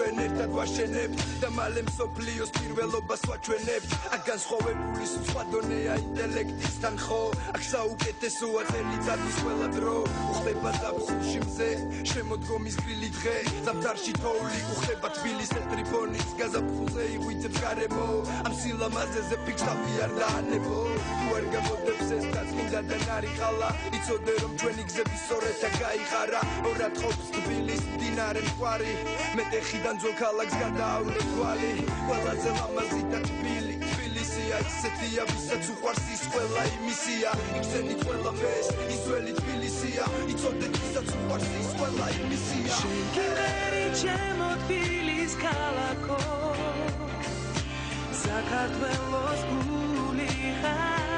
ჩვენ ერთად ვაშენებთ და მალე მსოფლიოს პირველობას ვაჩვენებთ აქ განსხვავებული სხვა დონეა ინტელექტისთან ხო აქ საუკეთესოა წელიწადის ყველა დრო უხდება ზაფხულში მზე შემოდგომის გრილი დღე ზამთარში თოვლი უხდება თბილისის ტრიფონის გაზაფხულზე იღვიძებს გარემო ამ სილამაზეზე ფიქრობი არ დაანებო თუ არ გამოდებს ეს დაწმინდადან არიხალა იცოდე რომ ჩვენი გზები სწორედ და გაიხარა ორად ყოფს თბილისის მდინარე მტკვარი მეტეხიდან ძველ ქალაქს გადაავლე თვალი ყველაზე ლამაზი და თბილისია ისეთია ვისაც უყვარს ის ყველა იმისია იგზენით ყველაფერს ისველი თბილისია იცოდეთ ვისაც უყვარს ის ყველა იმისია შენკერი ჩემო თბილის ქალაქო საქართველოს გული ხარ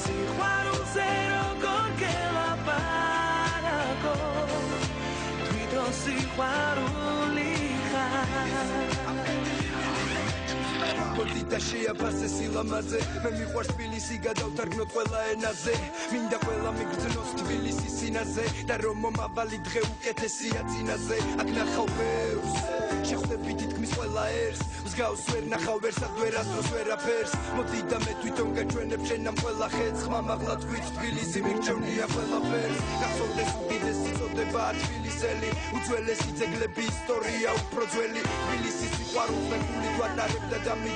სიყვარულზე როგორ გელაპარაკო თვითონ სიყვარული ხარ Მოდი და შეაფასე სილამაზე მე მიყვარს თბილისი გადავთარგმნოთ ყველა ენაზე მინდა ყველა მიგრძნოს თბილისის სინაზე და რომ მომავალი დღე უკეთესია წინაზე აქ ნახავ ბევრს შეხვდები თითქმის ყველა ერს მსგავს ვერ ნახავ ვერსად ვერასდროს ვერაფერს მოდი და მე თვითონ გაჩვენებ შენ ამ ყველა ხედს ხმამაღლა თქვით თბილისი მიგჩევნია ყველაფერს გახსოვდეს უდიდესი წოდება თბილისელი უძველესი ძეგლები ისტორია უფრო ძველი თბილისის სიყვარულს მე გულით ვატარებდა და მე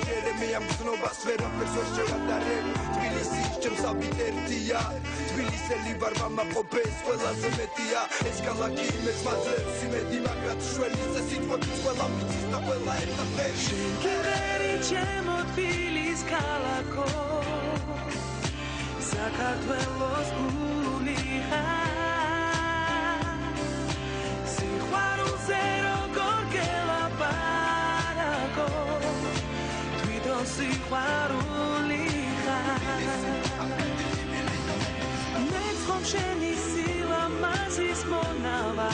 ამ გზნობას ვერაფერს ვერ შევატარებ თბილისი ჩემს აბიტერტია თბილისელი ვარ მამა ყოფეს ყველაზე მეტია ეს ქალაქი იმეც მაძლევს იმედი მაგრამ შველიზე სიტყვების ყველა მიწის და ყველა ერთად შენკერი ჩემო თბილის ქალაქო საქართველოს გული ხარ სიყვარულზე როგორ გელაპარაკო სიყვარული ხარ მე ხომ შენი სილამაზის მონავა